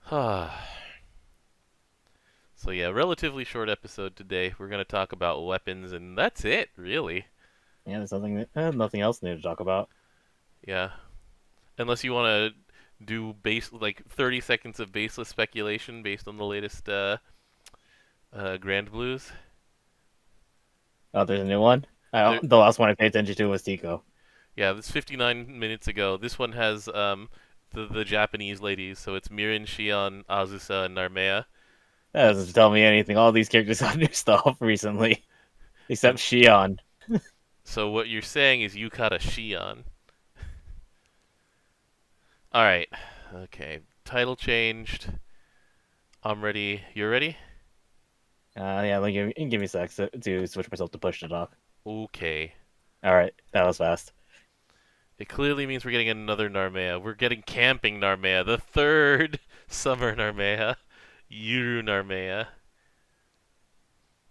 So yeah, relatively short episode today. We're gonna talk about weapons, and that's it, really. Yeah, there's nothing else new to talk about. Yeah, unless you want to do base like 30 seconds of baseless speculation based on the latest Grand Blues. Oh, there's a new one. There, The last one I paid attention to was Tico. yeah, this 59 minutes ago. This one has the Japanese ladies, so it's Mirin, Shion, Azusa, and Narmea. That doesn't tell me anything. All these characters got new stuff recently, except And Shion. so what you're saying is you caught a Shion. All right, okay. Title changed. I'm ready. You're ready? Yeah, give me a sec to switch myself to push to talk. Okay. All right, that was fast. It clearly means we're getting another Narmea. We're getting Camping Narmea, the third Summer Narmea, Yuru Narmea.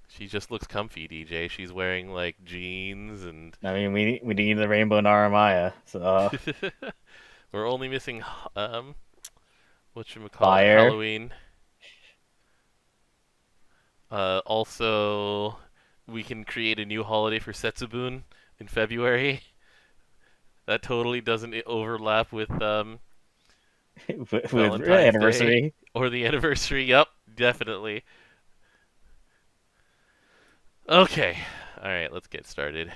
She just looks comfy, DJ. She's wearing like jeans and I mean, we need the Rainbow Naramaya, so we're only missing whatchamacallit, fire. Halloween. Also, we can create a new holiday for Setsubun in February. That totally doesn't overlap with With Valentine's Day anniversary. or the anniversary. Yup, definitely. Okay. All right, let's get started.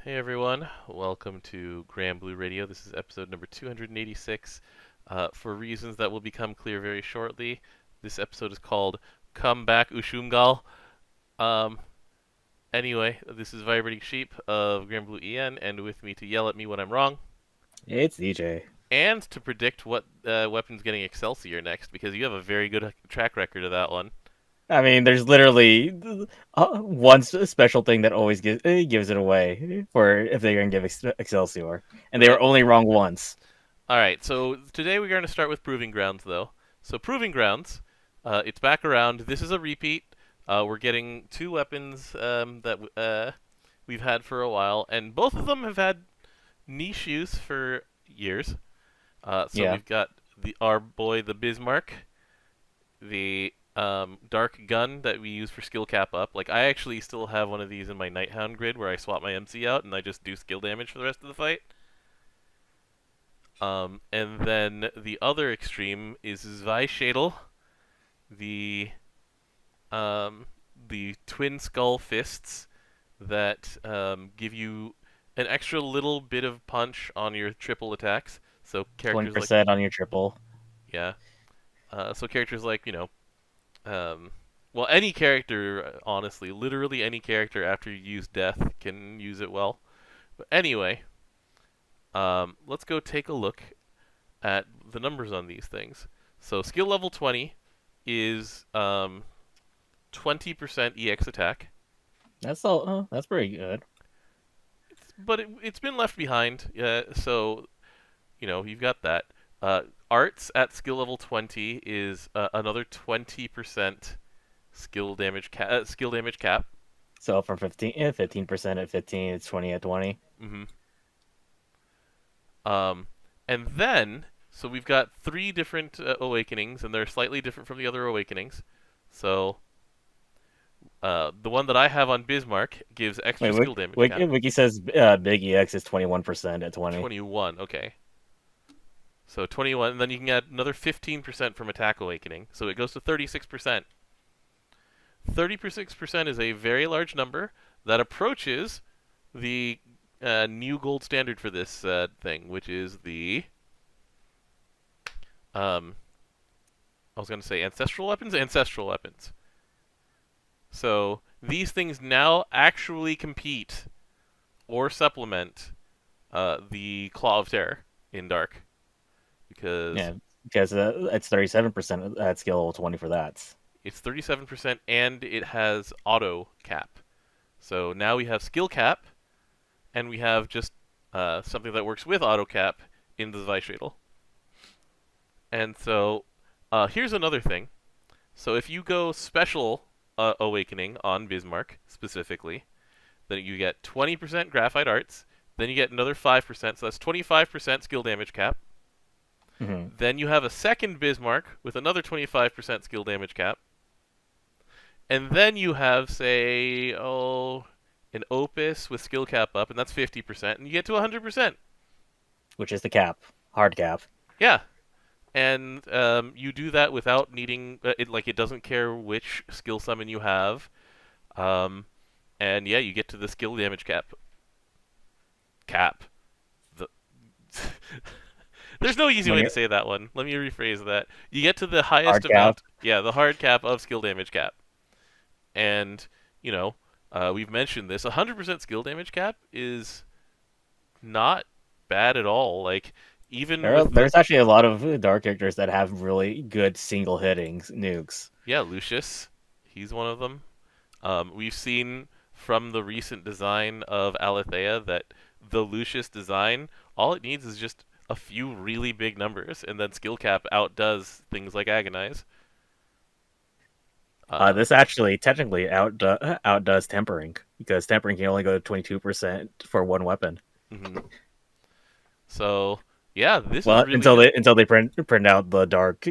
Hey everyone, welcome to Granblue Radio. This is episode number 286. For reasons that will become clear very shortly, this episode is called Come Back Ushumgal. Um, anyway, this is Vibrating Sheep of Granblue EN, and with me to yell at me when I'm wrong, It's DJ. and to predict what weapon's getting Excelsior next, because you have a very good track record of that one. I mean, there's literally one special thing that always gives it away for if they're going to give Excelsior, and they Yep. were only wrong once. All right, so today we're going to start with Proving Grounds, though. So Proving Grounds, it's back around. This is a repeat. We're getting two weapons that we've had for a while, and both of them have had niche use for years. So Yeah, we've got our boy the Bismarck, the dark gun that we use for skill cap up. Like I actually still have one of these in my Nighthound grid where I swap my MC out and I just do skill damage for the rest of the fight. And then the other extreme is Zweischädel, the the twin skull fists that give you an extra little bit of punch on your triple attacks. So characters like 20% on your triple. yeah, so characters like um, well any character honestly, literally any character after you use death can use it well. But anyway, let's go take a look at the numbers on these things. So skill level 20 is 20% EX attack, That's all. That's pretty good. but it's been left behind. So you've got that. Arts at skill level 20 is another 20% skill damage cap. So from 15% at 15, it's 20 at 20. hmm Um, and then so we've got three different awakenings, and they're slightly different from the other awakenings. So the one that I have on Bismarck gives extra Wait, skill damage cap. Wiki says Big EX is 21% at 20. 21. Okay. So 21, and then you can add another 15% from attack awakening, so it goes to 36%. 36% is a very large number that approaches the new gold standard for this thing, which is the I was going to say ancestral weapons. Ancestral weapons. So these things now actually compete or supplement the Claw of Terror in Dark, because Yeah, because it's 37% at skill level 20 for that. it's 37% and it has auto cap. So now we have skill cap, and we have just something that works with auto cap in the Zweischädel. And so here's another thing. So if you go special awakening on Bismarck specifically, then you get 20% graphite arts Then you get another 5%, so that's 25% skill damage cap. Hmm. Then you have a second Bismarck with another 25% skill damage cap. And then you have, say, an Opus with skill cap up, and that's 50%, and you get to 100%. Which is the cap, hard cap. Yeah. And you do that without needing it. Like, it doesn't care which skill summon you have. Um, and yeah, you get to the skill damage cap. The There's no easy When way you to say that one. Let me rephrase that. You get to the highest hard cap. amount. Yeah, the hard cap of skill damage cap. And you know, we've mentioned this. 100% skill damage cap is not bad at all. Like, even with the There's actually a lot of dark characters that have really good single hitting nukes. yeah, Lucius, he's one of them. We've seen from the recent design of Alethea that the Lucius design, all it needs is just a few really big numbers, and then skill cap outdoes things like Agonize. This actually technically outdoes tempering because tempering can only go to 22% for one weapon. Mhm. So yeah, this is Well, really good. until they print out the dark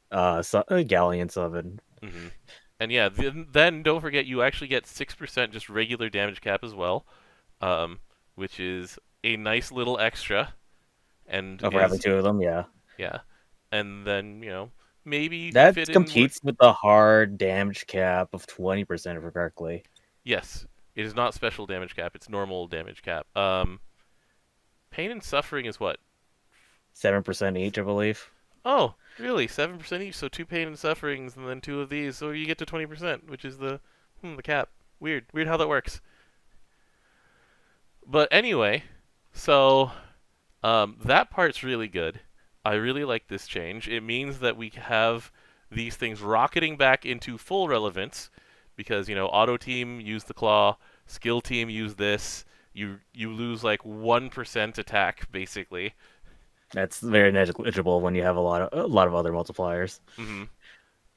galleon summon. Hmm. And yeah, then don't forget you actually get 6% just regular damage cap as well, um, which is a nice little extra, and Oh, for having is two of them, yeah. yeah, and then maybe That fit in with competes with the hard damage cap of 20%, if correctly. yes, it is not special damage cap; it's normal damage cap. Pain and suffering is what? 7% each, I believe. Oh, really? 7% each. So two pain and sufferings, and then two of these. So you get to 20%, which is the cap. Weird how that works. But anyway, so that part's really good. I really like this change. It means that we have these things rocketing back into full relevance because auto team use the claw, skill team use this. You lose like 1% attack basically. That's very negligible when you have a lot of other multipliers. Hmm.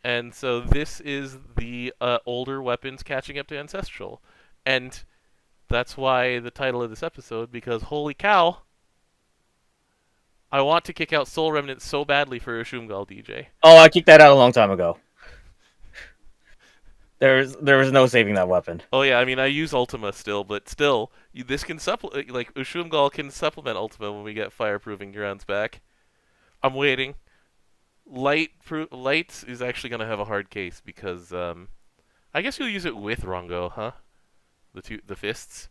And so this is the older weapons catching up to ancestral, and that's why the title of this episode, because holy cow, I want to kick out Soul Remnant so badly for Ushumgal DJ. Oh, I kicked that out a long time ago. There was no saving that weapon. Oh yeah, I mean I use Ultima still, but still, this can supplement. Like Ushumgal can supplement Ultima when we get Fire Proving Grounds back. I'm waiting. Light is actually gonna have a hard case because I guess you'll use it with Rongo, huh? The fists.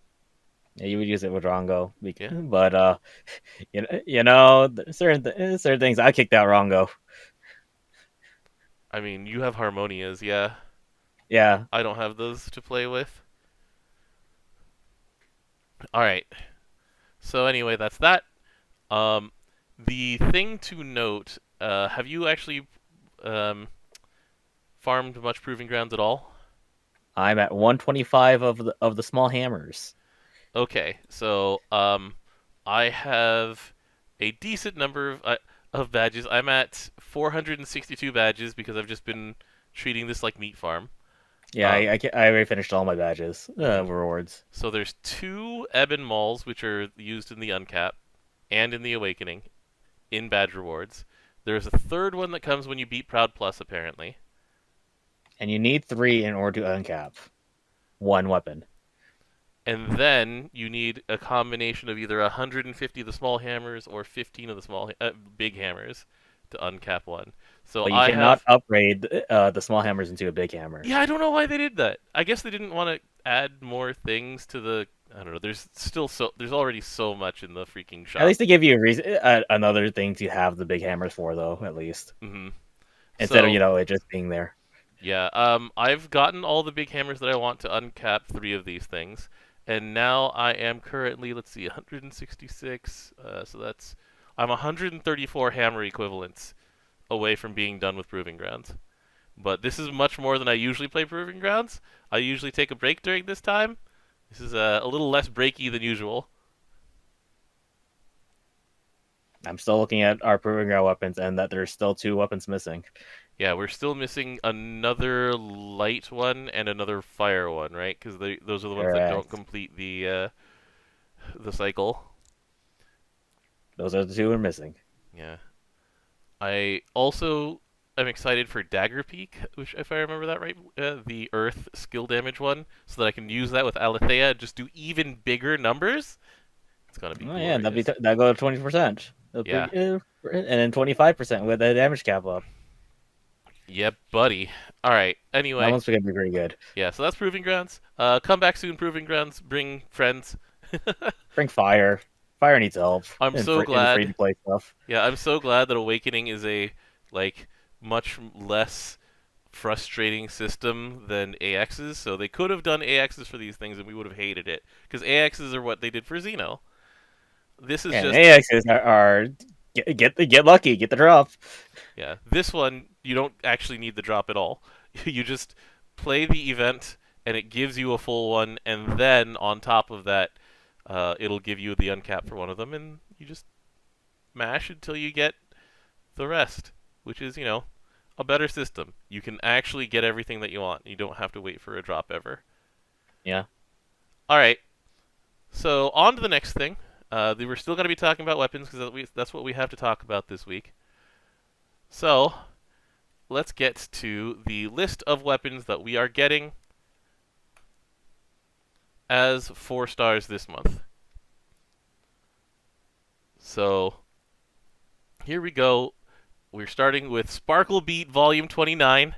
Yeah, you would use it with Rongo, Yeah. but certain things I kicked out Rongo. I mean, you have Harmonias, yeah. Yeah, I don't have those to play with. All right. So anyway, that's that. Um, the thing to note: have you actually um, farmed much proving grounds at all? I'm at 125 of the small hammers. Okay, so I have a decent number of badges. I'm at 462 badges because I've just been treating this like meat farm. Yeah, Um, I already finished all my badges mhm. rewards. So there's two Ebon Mauls, which are used in the Uncap and in the Awakening, in badge rewards. There's a third one that comes when you beat Proud Plus, apparently. And you need 3 in order to uncap one weapon. And then you need a combination of either 150 of the small hammers or 15 of the big hammers to uncap one. So But you I cannot have. upgrade the small hammers into a big hammer. Yeah, I don't know why they did that. I guess they didn't want to add more things to the. I don't know. There's already so much in the freaking At shop. least they give you a reason, another thing to have the big hammers for, though. At least Hmm. instead of So it just being there. yeah, I've gotten all the big hammers that I want to uncap 3 of these things, and now I am currently, let's see, 166. So I'm 134 hammer equivalents away from being done with Proving Grounds. But this is much more than I usually play Proving Grounds. I usually take a break during this time. This is a little less breaky than usual. I'm still looking at our proving ground weapons, and that there's still 2 weapons missing. Yeah, we're still missing another light one and another fire one, right? Because those are the ones that don't Correct. complete the the cycle. Those are the two we're missing. Yeah. I also am excited for Dagger Peak, which, if I remember that right, the Earth skill damage one, so that I can use that with Alethea and just do even bigger numbers. It's gonna be Oh yeah, glorious. that go to 20%. Yeah. And then 25% with the damage cap up. Yep, buddy. All right. That Anyway, one's gonna be pretty good. yeah. So that's Proving Grounds. Come back soon, Proving Grounds. Bring friends. Bring fire. Fire needs help I'm so in the free to glad. play stuff. Yeah, I'm so glad that Awakening is a like much less frustrating system than AX's. So they could have done AX's for these things, and we would have hated it because AX's are what they did for Xeno. This is And just AXs are get lucky, get the drop. yeah. This one you don't actually need the drop at all. You just play the event, and it gives you a full one, and then on top of that, it'll give you the uncap for one of them, and you just mash until you get the rest, which is a better system. You can actually get everything that you want. You don't have to wait for a drop ever. Yeah. All right. So on to the next thing. We're still going to be talking about weapons because that's what we have to talk about this week. So let's get to the list of weapons that we are getting as 4 stars this month. So here we go. We're starting with Sparkle Beat Volume 29.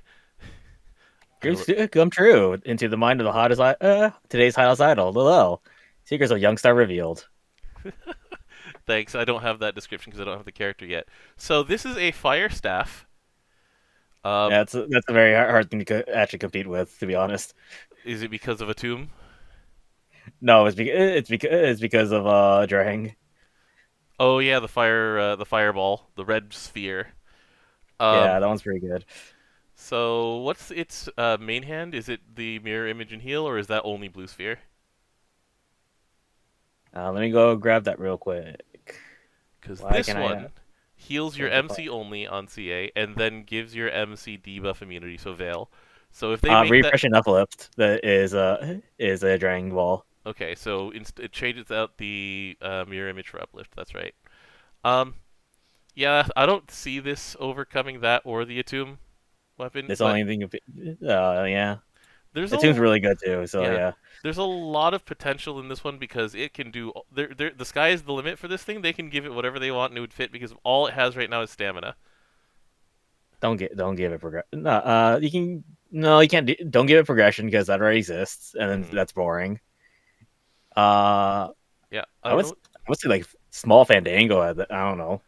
Dreams do come true into the mind of the hottest today's hottest idol, Lil. Secrets of Youngstar revealed. Thanks. I don't have that description because I don't have the character yet. So this is a fire staff. Yeah, that's a very hard thing to actually compete with, to be honest. Is it because of a tomb? No, it's because of Drang. Oh yeah, the fireball, the red sphere. Yeah, Um, that one's pretty good. so what's its main hand? Is it the mirror image and heal, or is that only blue sphere? Let me go grab that real quick. Because Why this can I? one heals your MC only on CA, and then gives your MC debuff immunity, so Veil. So if they make that, Refresh and uplift that is a Dragon Ball. okay, so it changes out the mirror image for uplift. That's right. Um, yeah, I don't see this overcoming that or the Atum weapon, It's the but only thing. Yeah, there's the tune's a really good too. So yeah, yeah, there's a lot of potential in this one because it can do. The sky is the limit for this thing. They can give it whatever they want and it would fit because all it has right now is stamina. don't give it progression. No, you can you can't. Don't give it progression because that already exists, and then that's boring. Yeah, I I don't would know. I would say like small Fandango. I don't know.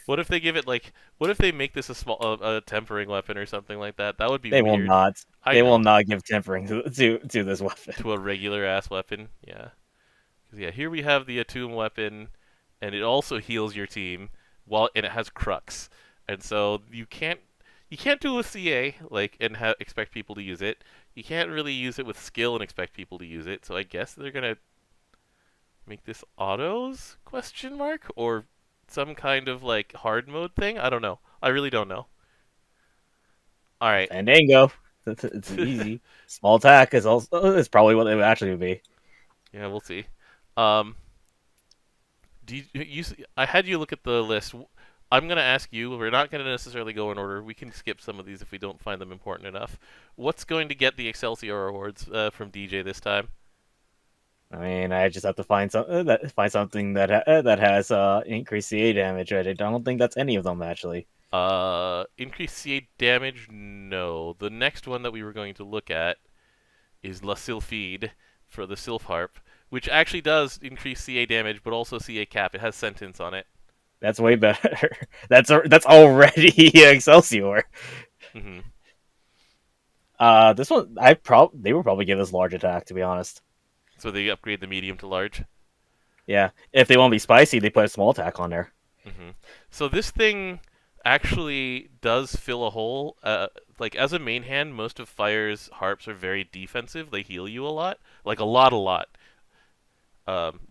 What if they give it like? What if they make this a tempering weapon or something like that? That would be They will weird. not. I They will know, not give tempering to this weapon. to a regular ass weapon. Yeah, 'cause, yeah. Here we have the Atum weapon, and it also heals your team and it has Crux, and so you can't do it with CA like and expect people to use it. You can't really use it with skill and expect people to use it. So I guess they're gonna make this autos question mark or some kind of like hard mode thing. I don't know. I really don't know. All right. Fandango. It's easy. Small attack is probably what it would actually be. Yeah, we'll see. Um, I had you look at the list. I'm gonna ask you. We're not gonna necessarily go in order. We can skip some of these if we don't find them important enough. What's going to get the Excelsior awards from DJ this time? I mean, I just have to find something that has increased CA damage. I don't think that's any of them actually. Increased CA damage? No. The next one that we were going to look at is La Sylphide for the Sylph Harp, which actually does increase CA damage, but also CA cap. It has sentence on it. That's way better. That's already Excelsior. Hmm. This one they would probably give us large attack, to be honest. So they upgrade the medium to large. Yeah, if they want to be spicy, they put a small attack on there. Hmm. So this thing actually does fill a hole. Like as a main hand, most of Fire's harps are very defensive. They heal you a lot, like a lot.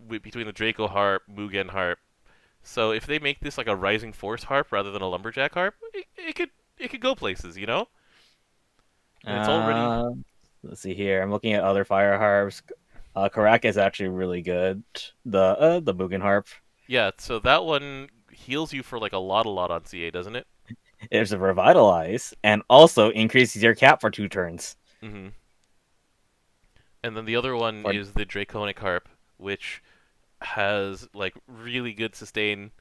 Between the Draco harp, Mugen harp. So if they make this like a Rising Force harp rather than a Lumberjack harp, it could go places, And it's already Let's see here. I'm looking at other fire harps. Karak is actually really good. The Mugen Harp. Yeah, so that one heals you for like a lot on CA, doesn't it? There's a Revitalize, and also increases your cap for 2 turns. Mm-hmm. And then the other one For is the Draconic Harp, which has like really good sustain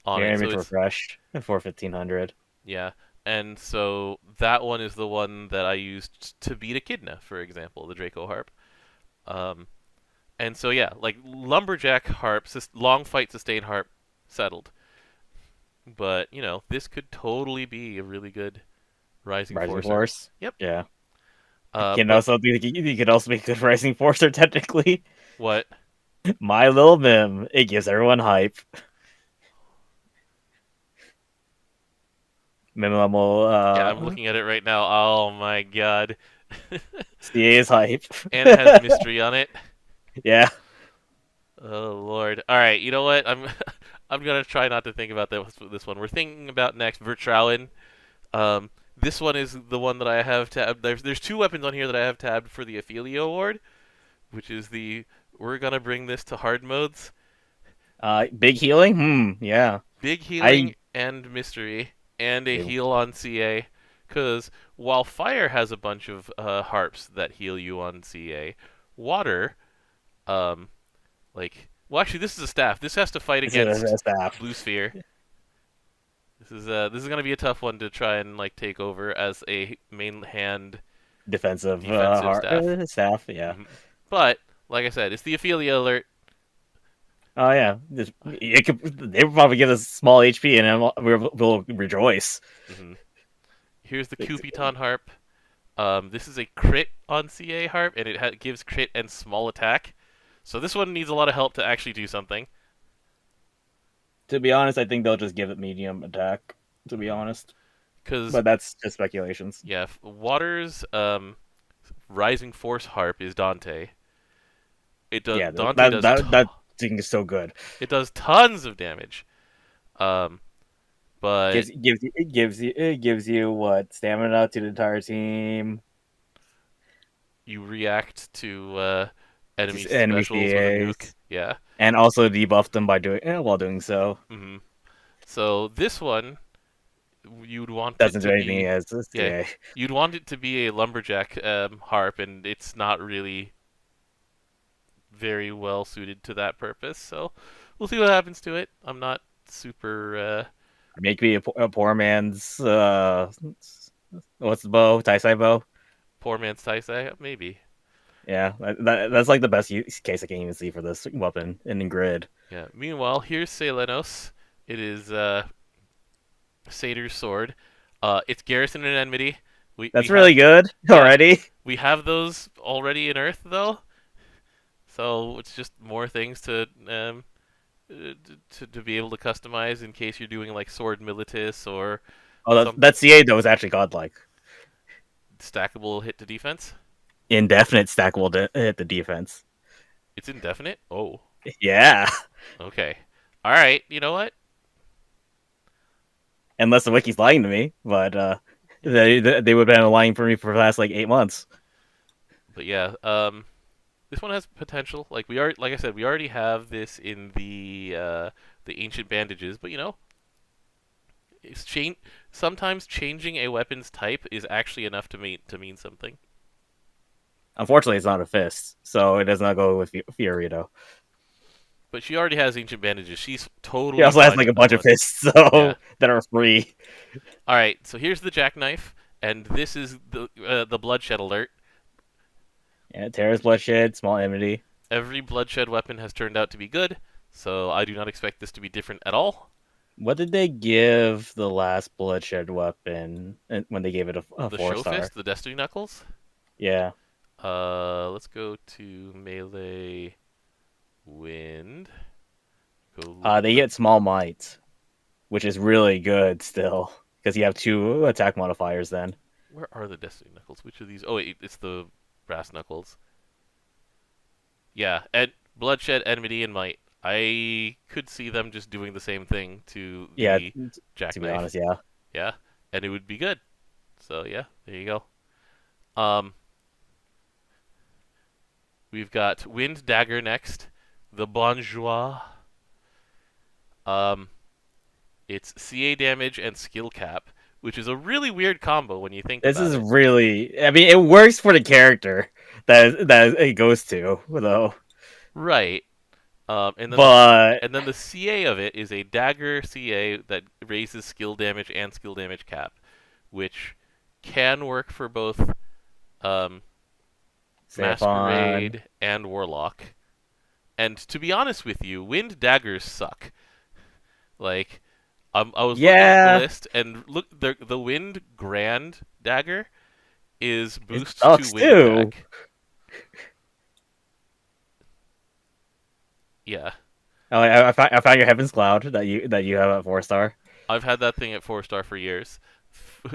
on your it. So image it's refresh for 1500. yeah, and so that one is the one that I used to beat Echidna, for example, the Draco Harp. Um, and so yeah, like Lumberjack Harp, long fight sustain harp, settled. But this could totally be a really good Rising Rising Forcer. Force. Yep. Yeah. Can But also be you could also be a good Rising Forcer technically. what? My Little Mim. It gives everyone hype. Mim level Yeah, I'm looking at it right now. Oh my god. CA is hype. And it has mystery on it. Yeah. Oh lord. All right, you know what? I'm gonna try not to think about this one. We're thinking about next Vertrauen. This one is the one that I have tabbed. There's two weapons on here that I have tabbed for the Ophelia Award, which is the we're gonna bring this to hard modes. Big healing? Yeah. Big healing I and mystery, and a heal on CA. Because while fire has a bunch of harps that heal you on CA, water, um, well, actually, this is a staff. This has to fight This is against a staff. Blue Sphere. This is gonna be a tough one to try and take over as a main hand Defensive staff. Staff, yeah. But like I said, it's the Ophelia alert. Oh yeah, they would probably give us small HP and we'll rejoice. Mm-hmm. Here's the Kupiton harp. This is a crit on CA harp, and it gives crit and small attack. So this one needs a lot of help to actually do something. To be honest, I think they'll just give it medium attack. To be honest, but that's just speculations. Yeah, Water's Rising Force harp is Dante. It does. Yeah, Dante does. That thing is so good. It does tons of damage. But it gives you what stamina to the entire team. You react to enemy Enemy specials with a nuke. CAs. Yeah, And also debuff them by while doing so. Mm-hmm. So this one, you'd want Doesn't it do to anything be as a CA. you'd want it to be a lumberjack harp, and it's not really very well suited to that purpose. So we'll see what happens to it. I'm not super. Make me a poor man's what's the bow? Taisai bow. Poor man's Taisei, maybe. Yeah, that's like the best use case I can even see for this weapon in grid. Yeah. Meanwhile, here's Selenos. It is Sator's sword. It's Garrison and Enmity. That's really good already. We have those already in Earth, though. So it's just more things to be able to customize in case you're doing like Sword Militis or that CA though is actually godlike. Stackable hit to defense. Indefinite stackable hit the defense. It's indefinite. Oh. Yeah. Okay. All right. You know what? Unless the wiki's lying to me, but they would have been lying for me for the last like 8 months. But yeah, this one has potential. Like I said, we already have this in the ancient bandages. But it's sometimes changing a weapon's type is actually enough to mean something. Unfortunately, it's not a fist, so it does not go with Fiorito. But she already has ancient bandages. She's totally. She also has like a bunch of fists, that are free. All right, so here's the jackknife, and this is the bloodshed alert. Yeah, Terra's bloodshed, small enmity. Every bloodshed weapon has turned out to be good, so I do not expect this to be different at all. What did they give the last bloodshed weapon when they gave it a 4-star? The show fist, the Destiny Knuckles. Yeah. Let's go to melee wind. They get small might, which is really good still because you have 2 attack modifiers then. Where are the Destiny Knuckles? Which of these? Oh wait, it's the brass knuckles. Yeah, bloodshed, enmity, and might. I could see them just doing the same thing to the jackknife. To be honest, yeah. Yeah, and it would be good. So yeah, there you go. We've got Wind Dagger next. The Bonjour. Um, it's CA damage and skill cap, which is a really weird combo when you think This about is it. really. I mean, it works for the character that it goes to, though. Right. And then But the CA of it is a dagger CA that raises skill damage and skill damage cap, which can work for both um, Stefan, Masquerade and Warlock. And to be honest with you, wind daggers suck. Like, I was looking at the yeah, list, and look, the wind grand dagger is it boost to sucks wind too. attack. Yeah, Oh, I found your Heaven's Cloud that you have at 4 star. I've had that thing at 4 star for years.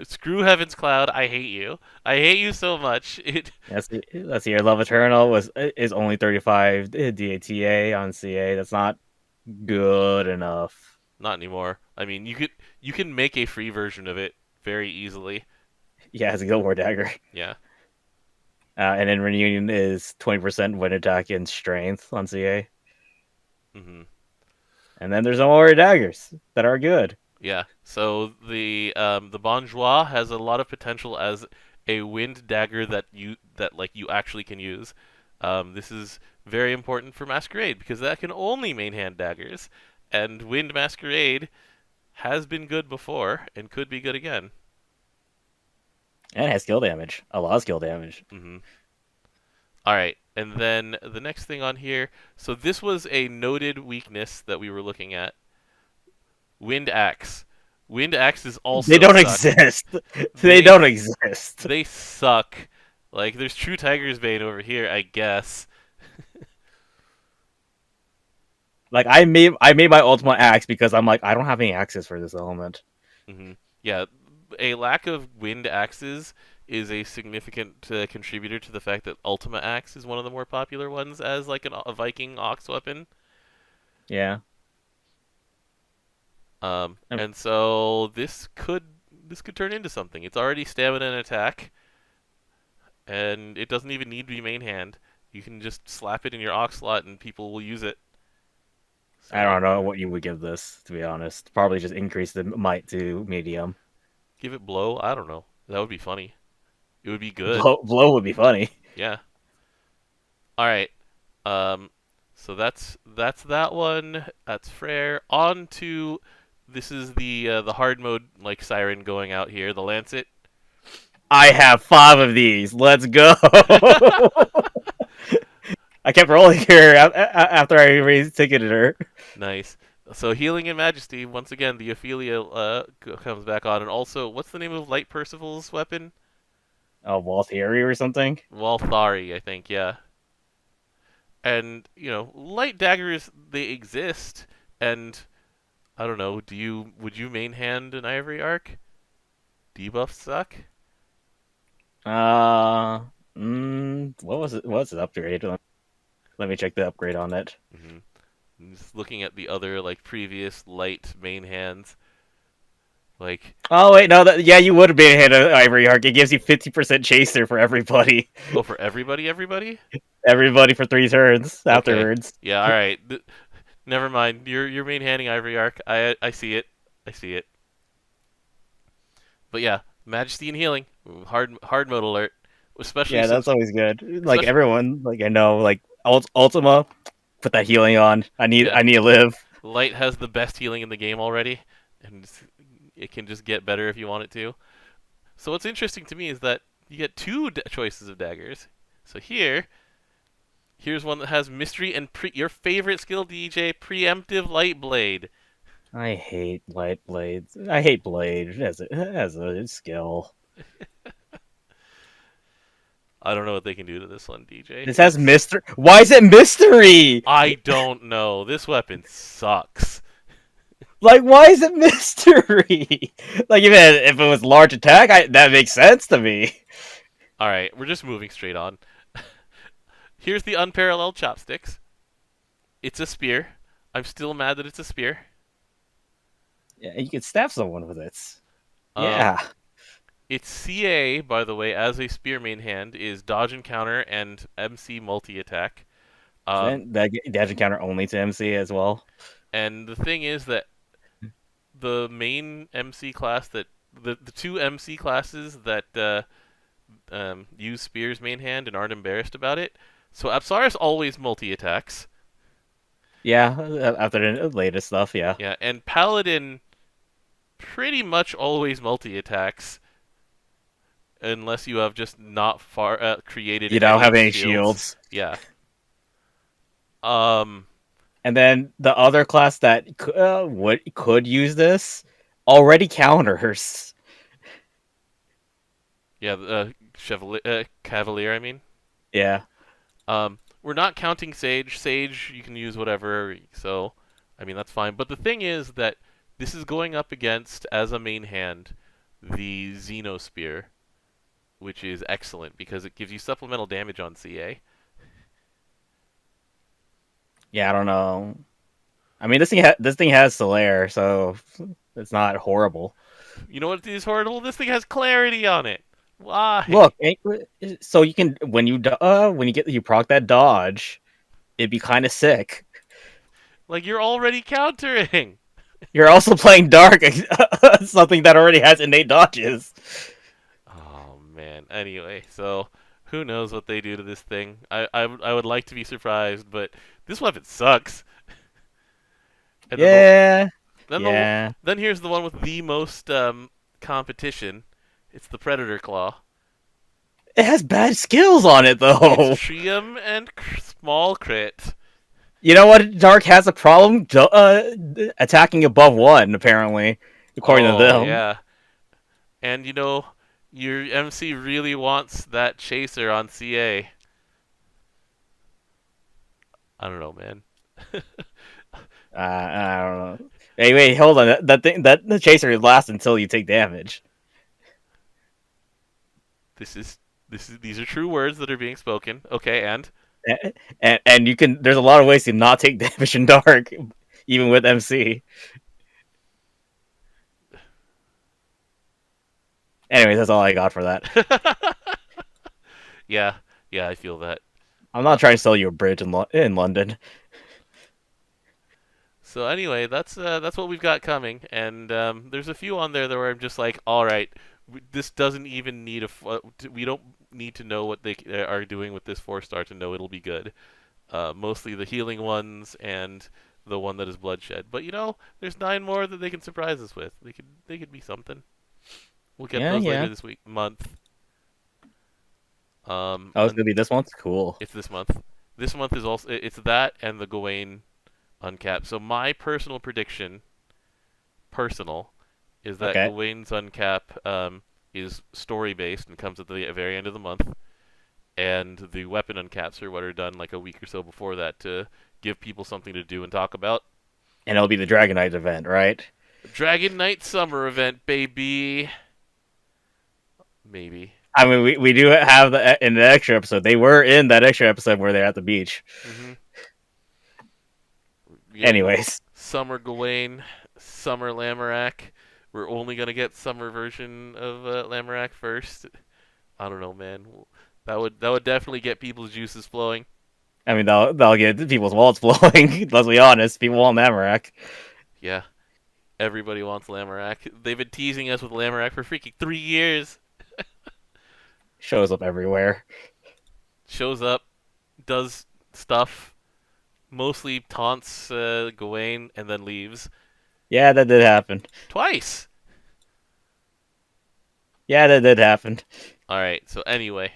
Screw Heaven's Cloud, I hate you. I hate you so much. It That's your Love Eternal is only 35 DATA on CA. That's not good enough. Not anymore. I mean, you can make a free version of it very easily. Yeah, it's a Guild War dagger. Yeah. And then Reunion is 20% wind attack and strength on CA. Mhm. And then there's no more daggers that are good. Yeah. So the Bonjour has a lot of potential as a wind dagger that like you actually can use. This is very important for Masquerade because that can only main hand daggers, and Wind Masquerade has been good before and could be good again. And it has skill damage. A lot of skill damage. Hmm. All right, and then the next thing on here. So this was a noted weakness that we were looking at. Wind Axe. Wind Axes They also don't suck. exist. They They don't exist. they suck. Like there's True Tiger's Bane over here, I guess. Like I made my ultimate axe because I'm like I don't have any axes for this element. Yeah, a lack of wind axes is a significant contributor to the fact that Ultima Axe is one of the more popular ones as like a Viking ox weapon. Yeah. Um, And so this could turn into something. It's already stamina and attack, and it doesn't even need to be main hand. You can just slap it in your ox slot, and people will use it. I So don't know what you would give this, to be honest. Probably just increase the might to medium. give it blow. I don't know. That would be funny. It would be good. Blow would be funny. Yeah. All right. Um, so that's that one. That's Frere. On to this is the hard mode like siren going out here. The Lancet. I have 5 of these. Let's go. I kept rolling her after I raised ticketed her. Nice. So healing and majesty. Once again, the Ophelia comes back on, and also what's the name of Light Percival's weapon? Oh, Wall Theory or something? Walthari, I think. Yeah. And light daggers they exist, and I don't know. Would you main hand an Ivory Arc? Debuffs suck. What was it? What's the upgrade? Let me check the upgrade on it. Just looking at the other like previous light main hands, like Oh wait, no, yeah, you would have been hit an Ivory Arc. It gives you 50% chaser for everybody, oh for everybody. everybody for 3 turns Okay, afterwards. yeah, all right. Never mind. You're main handing Ivory Arc. I see it. I see it. But yeah, Majesty and healing. Hard mode alert. Especially Yeah, that's since always good. Like especially everyone, like I know, like Ultima, put that healing on. yeah, I need to live. light has the best healing in the game already, and it can just get better if you want it to. So what's interesting to me is that you get two choices of daggers. So here's one that has mystery and your favorite skill, DJ, preemptive light blade. I hate light blades. I hate blade as a skill. I don't know what they can do to this one, DJ. This has mystery. Why is it mystery? I don't know. This weapon sucks. Like, why is it mystery? Like, if it was large attack, that makes sense to me. All right, we're just moving straight on. Here's the unparalleled chopsticks. It's a spear. I'm still mad that it's a spear. Yeah, you could stab someone with it. Um, Yeah. Its CA, by the way, as a spear main hand, is dodge and counter and MC multi attack. Um, Then that dash encounter only to MC as well. and the thing is that the main MC class that the two MC classes that use Spear's main hand and aren't embarrassed about it. So Apsaris always multi attacks. Yeah, after the latest stuff, yeah. Yeah, and Paladin pretty much always multi attacks unless you have just not far created You don't any have any shields. shields. Yeah. Um. And then the other class that could use this already counters. Yeah. Chevalier, Cavalier. I mean. Yeah. We're not counting Sage. Sage, you can use whatever. So, I mean, that's fine. But the thing is that this is going up against, as a main hand, the Xenosphere, which is excellent because it gives you supplemental damage on CA. Yeah, I don't know. I mean, this thing has Solaire, so it's not horrible. You know what is horrible? This thing has clarity on it. Why? Look, so you can when you proc that dodge, it'd be kind of sick. Like, you're already countering. You're also playing Dark, something that already has innate dodges. Oh, man. Anyway, so who knows what they do to this thing. I would like to be surprised, but this weapon sucks. And Yeah, then yeah. then here's the one with the most competition. It's the Predator Claw. It has bad skills on it It's though. Trium and small crit. You know what? Dark has a problem attacking above one, apparently, according to Oh them. yeah, and your MC really wants that chaser on CA. I don't know, man. I don't know. Hey, wait, hold on. That thing, that the chaser lasts until you take damage. This is these are true words that are being spoken. Okay, and And you can. There's a lot of ways to not take damage in Dark, even with MC. Anyways, that's all I got for that. yeah, yeah, I feel that. I'm not trying to sell you a bridge in London. So anyway, that's what we've got coming, and there's a few on there that where I'm just like, all right, this doesn't even need we don't need to know what they are doing with this 4-star to know it'll be good. Mostly the healing ones and the one that is bloodshed. But there's 9 more that they can surprise us with. They could be something. We'll get Yeah, those later yeah. this month. Oh, it's And gonna be this month. Cool. it's this month. This month is also it's that and the Gawain uncapped. So my personal prediction, is that Okay. Gawain's uncap is story based and comes at the very end of the month, and the weapon uncaps are what are done like a week or so before that to give people something to do and talk about. And it'll be the Dragon Knight event, right? Dragon Knight Summer event, baby. Maybe. I mean, we do have in the extra episode. They were in that extra episode where they're at the beach. Mm-hmm. Anyways, Summer Gawain, Summer Lamorak. We're only gonna get summer version of Lamorak first. I don't know, man. That would definitely get people's juices flowing. I mean, that'll get people's wallets flowing. Let's be honest, people want Amarak. Yeah, everybody wants Lamorak. They've been teasing us with Lamorak for freaking 3 years. Shows up everywhere. Shows up, does stuff, mostly taunts Gawain, and then leaves. Yeah, that did happen. Twice! Yeah, that did happen. Alright, so anyway,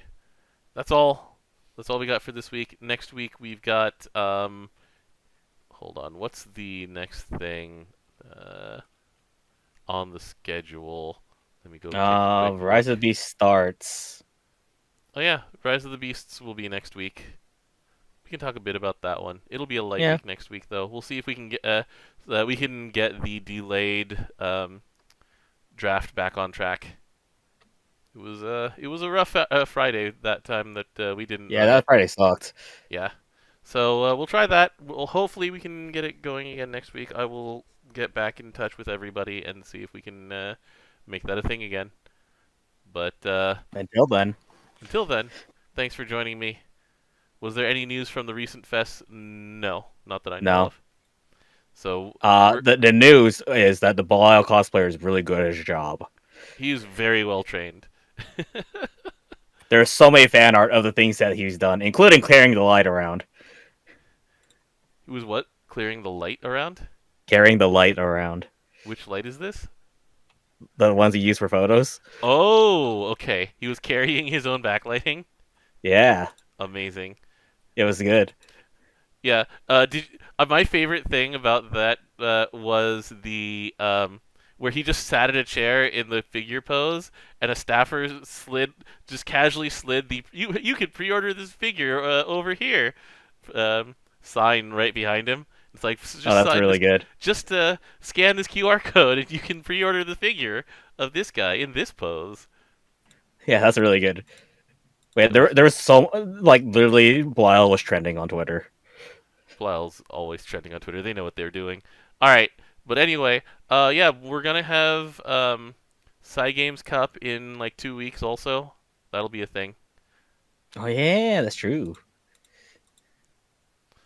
that's all. That's all we got for this week. Next week we've got hold on, what's the next thing on the schedule? Let me go take a quick Rise look. of the Beast starts. Oh yeah, Rise of the Beasts will be next week. We can talk a bit about that one. It'll be a light Yeah. week next week though. We'll see if we can get the delayed draft back on track. It was a rough Friday that time that we didn't Yeah, run it. that Friday sucked. Yeah. So we'll try that. Hopefully we can get it going again next week. I will get back in touch with everybody and see if we can make that a thing again. But Until then, until then, thanks for joining me. Was there any news from the recent fest? No, not that I know no. of. So we're The news is that the Belial cosplayer is really good at his job. he's very well trained. There's so many fan art of the things that he's done, including clearing the light around. He was what? Clearing the light around? Carrying the light around. Which light is this? The ones he used for photos. Oh, okay. He was carrying his own backlighting. Yeah, Amazing. it was good. Yeah. My favorite thing about that was the where he just sat in a chair in the figure pose, and a staffer just casually slid the you can pre-order this figure over here sign right behind him. It's like Oh, just that's sign really this, good. just scan this QR code, and you can pre-order the figure of this guy in this pose. Yeah, that's really good. Wait, It was there was so like literally Belial was trending on Twitter. Blyle's always trending on Twitter. They know what they're doing. All right, but anyway, yeah, we're gonna have Games Cup in like 2 weeks. Also, that'll be a thing. Oh yeah, that's true.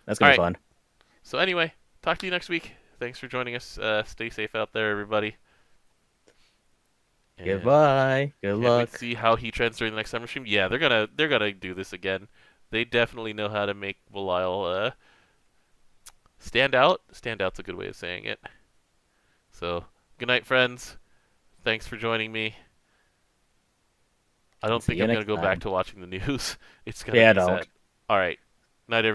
That's All gonna be right. fun. So anyway, talk to you next week. Thanks for joining us. Stay safe out there, everybody. And Goodbye. Good can't wait to luck. see how he trends during the next summer stream. Yeah, they're gonna do this again. They definitely know how to make Belial stand out. Stand out's a good way of saying it. So good night, friends. Thanks for joining me. I don't See think you I'm gonna next go back time. to watching the news. It's gonna Yeah, be don't. sad. All right. Night, everybody.